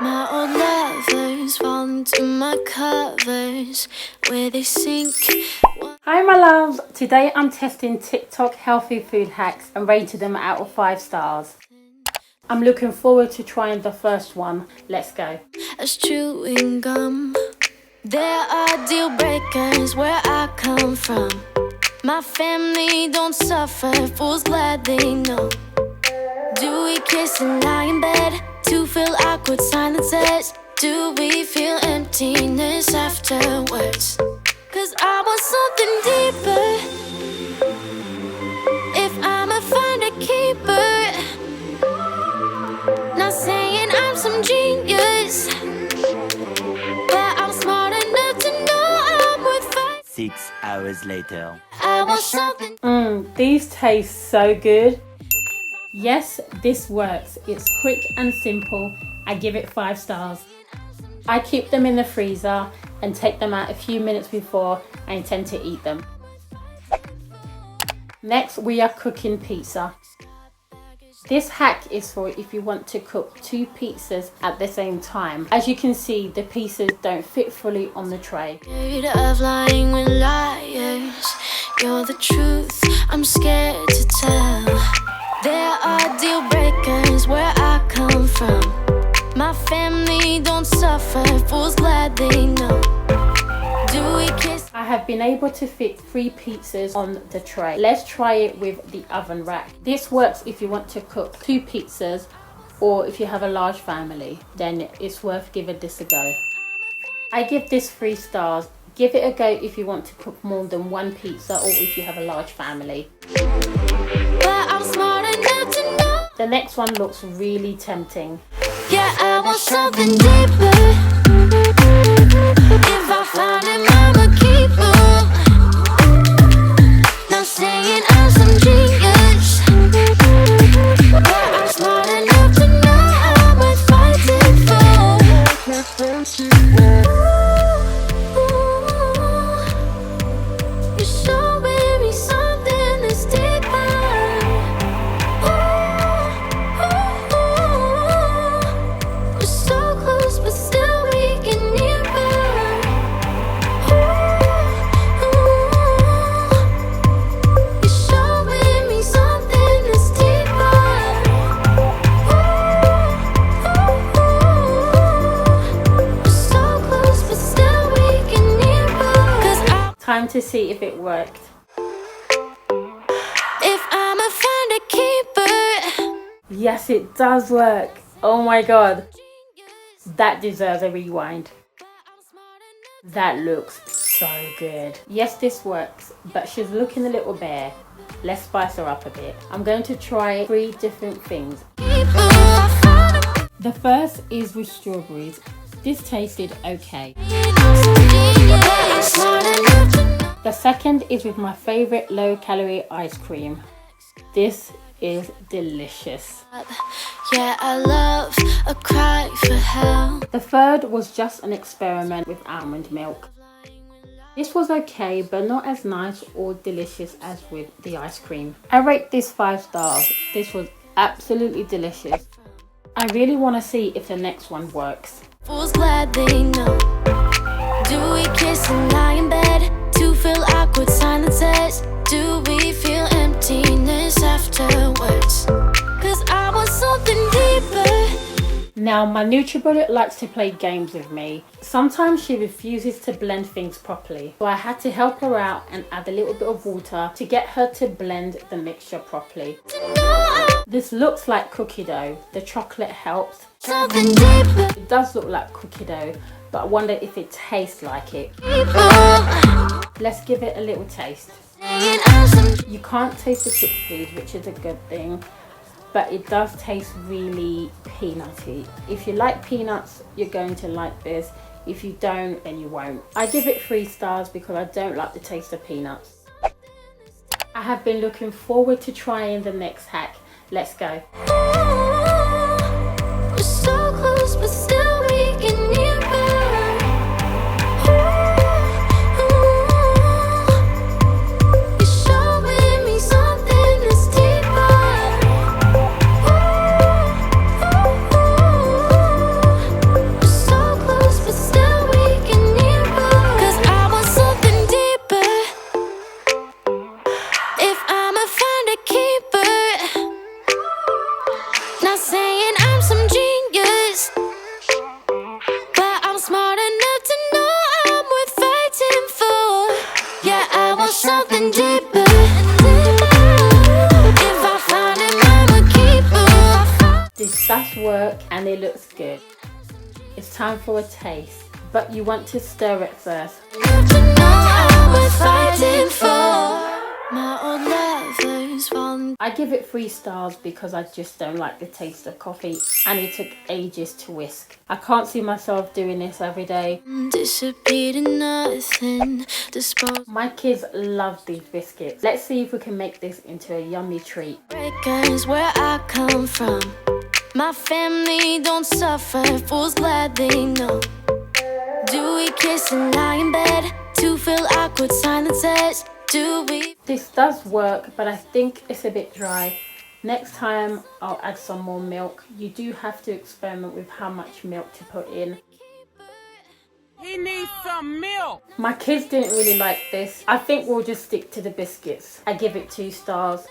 My old lovers fall into my covers where they sink. Hi my loves, today I'm testing Tik Tok healthy food hacks and rated them out of 5 stars. I'm looking forward to trying the first one. Let's go. As chewing gum. There are deal breakers where I come from. My family don't suffer, fools glad they know. Do we kiss and lie in bed to fill awkward silences? Do we feel emptiness afterwards? Cause I want something deeper. If I'ma find a keeper. Not saying I'm some genius, but I'm smart enough to know I'm worth fighting. 6 hours later. I want something. These taste so good. Yes, this works. It's quick and simple. I give it 5 stars. I keep them in the freezer and take them out a few minutes before I intend to eat them. Next, we are cooking pizza. This hack is for if you want to cook 2 pizzas at the same time. As you can see, the pieces don't fit fully on the tray. Scared of lying with liars. You're the truth, I'm scared to tell. There are deal breakers where I come from. My family don't suffer, fools glad they know. Do we kiss? I have been able to fit 3 pizzas on the tray. Let's try it with the oven rack. This works if you want to cook 2 pizzas or if you have a large family, then it's worth giving this a go. I give this 3 stars. Give it a go if you want to cook more than 1 pizza or if you have a large family. But I'm smart enough to know. The next one looks really tempting. Yeah, I want something deeper. If I find him, I'ma keep him. Not saying I'm some genius, but I'm smart enough to know I'm worth fighting for. You're showing me something that's deeper. We're so close, but still we get nearer. You're showing me something that's deeper. We're so close, but still we get nearer. 'Cause Time to see if it worked. if I'ma find a keeper. Yes, it does work. Oh my god. That deserves a rewind. That looks so good. Yes, this works, but she's looking a little bare. Let's spice her up a bit. I'm going to try 3 different things. The first is with strawberries. This tasted okay. The second is with my favorite low-calorie ice cream. This is delicious. Yeah, I love a cry for help. The third was just an experiment with almond milk. This was okay, but not as nice or delicious as with the ice cream. I rate this 5 stars. This was absolutely delicious. I really want to see if the next one works. Fools glad they know. Do we kiss and lie in bed to fill awkward silences? Do we feel emptiness afterwards? Cause I want something deeper. Now, my NutriBullet likes to play games with me. Sometimes she refuses to blend things properly, so I had to help her out and add a little bit of water to get her to blend the mixture properly. This looks like cookie dough. The chocolate helps. Something deeper. It does look like cookie dough, but I wonder if it tastes like it. Let's give it a little taste. You can't taste the chickpeas, which is a good thing, but it does taste really peanutty. If you like peanuts, you're going to like this. If you don't, then you won't. I give it 3 stars because I don't like the taste of peanuts. I have been looking forward to trying the next hack. Let's go. We're so close, but still we get nearer. You're showing me something that's deeper. it looks good. It's time for a taste, but you want to stir it first. I give it 3 stars because I just don't like the taste of coffee and it took ages to whisk. I can't see myself doing this every day. My kids love these biscuits. Let's see if we can make this into a yummy treat. Where I come from, my family don't suffer, fools glad they know. Do we kiss and lie in bed to fill awkward silences? Do we? This does work, but I think it's a bit dry. Next time I'll add some more milk. You do have to experiment with how much milk to put in. He needs some milk. My kids didn't really like this. I think we'll just stick to the biscuits. I give it 2 stars.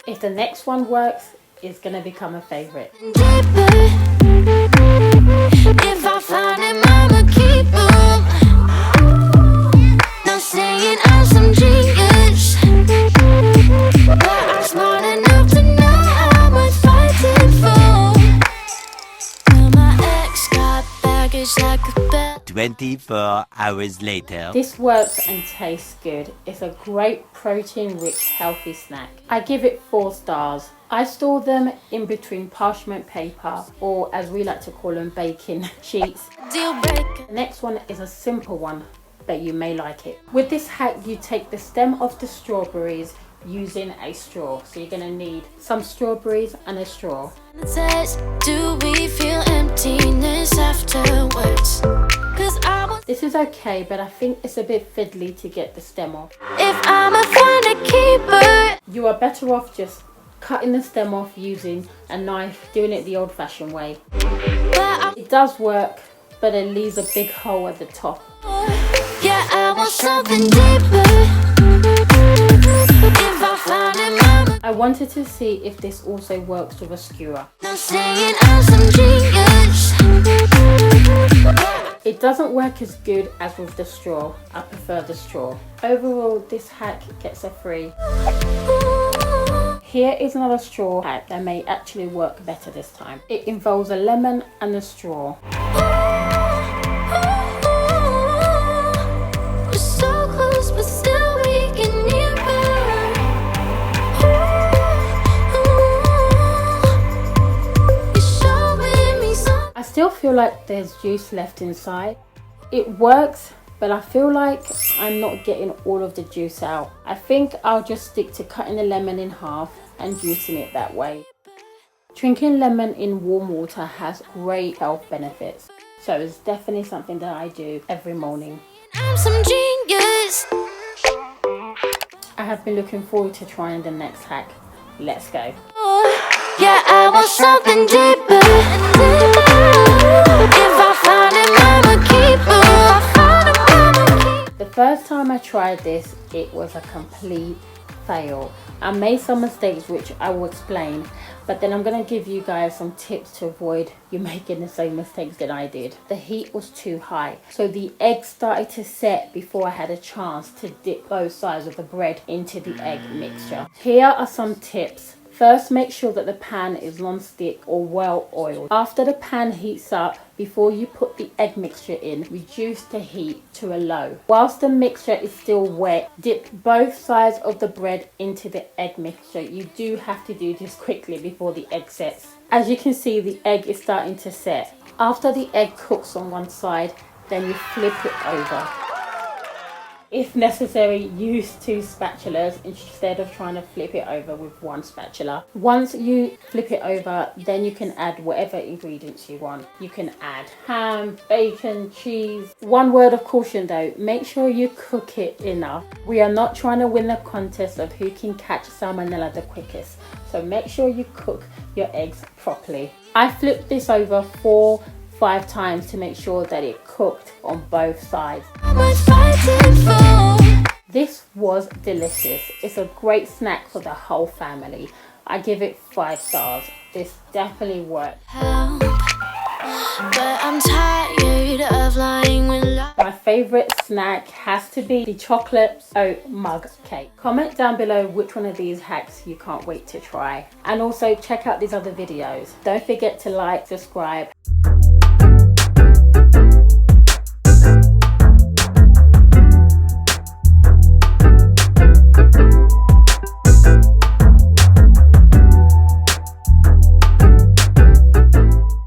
If the next one works, it's gonna become a favorite. If I find it, mama, keep them. Not saying I'm some genius, but I'm smart enough to know I'm worth fighting for. Well, my ex got baggage like a bell. 24 hours later. This works and tastes good. It's a great protein-rich, healthy snack. I give it 4 stars. I store them in between parchment paper, or as we like to call them, baking sheets. Deal breaker. The next one is a simple one, but you may like it. With this hack, you take the stem of the strawberries using a straw. So you're gonna need some strawberries and a straw. It says, do we feel emptiness afterwards? 'Cause I was, This is okay, but I think it's a bit fiddly to get the stem off. if I'm a find a keeper. You are better off just cutting the stem off using a knife, doing it the old-fashioned way. It does work, but it leaves a big hole at the top. Yeah, I want something deeper. If I find it, mama. I wanted to see if this also works with a skewer. Not saying I'm some genius. It doesn't work as good as with the straw. I prefer the straw. Overall, this hack gets a 3. Here is another straw hack that may actually work better this time. It involves a lemon and a straw. We're so close, but still we can never. You're showing me something. I still feel like there's juice left inside. It works, but I feel like I'm not getting all of the juice out. I think I'll just stick to cutting the lemon in half and juicing it that way. Drinking lemon in warm water has great health benefits, so it's definitely something that I do every morning. I'm some genius. I have been looking forward to trying the next hack. Let's go. Yeah, I want something deeper. If I find it, mama, keep it. The first time I tried this, it was a complete fail. I made some mistakes which I will explain, but then I'm going to give you guys some tips to avoid you making the same mistakes that I did. The heat was too high, so the egg started to set before I had a chance to dip both sides of the bread into the egg mixture. Here are some tips. First, make sure that the pan is non-stick or well oiled. After the pan heats up, before you put the egg mixture in, reduce the heat to a low. Whilst the mixture is still wet, dip both sides of the bread into the egg mixture. You do have to do this quickly before the egg sets. As you can see, the egg is starting to set. After the egg cooks on one side, then you flip it over. If necessary, use 2 spatulas instead of trying to flip it over with 1 spatula. Once you flip it over, then you can add whatever ingredients you want. You can add ham, bacon, cheese. One word of caution though, make sure you cook it enough. We are not trying to win the contest of who can catch salmonella the quickest. So make sure you cook your eggs properly. I flipped this over 4-5 times to make sure that it cooked on both sides. This was delicious. It's a great snack for the whole family. I give it 5 stars. This definitely worked. But I'm tired of lying when My favourite snack has to be the chocolate oat mug cake. Comment down below which one of these hacks you can't wait to try. And also check out these other videos. Don't forget to like, subscribe.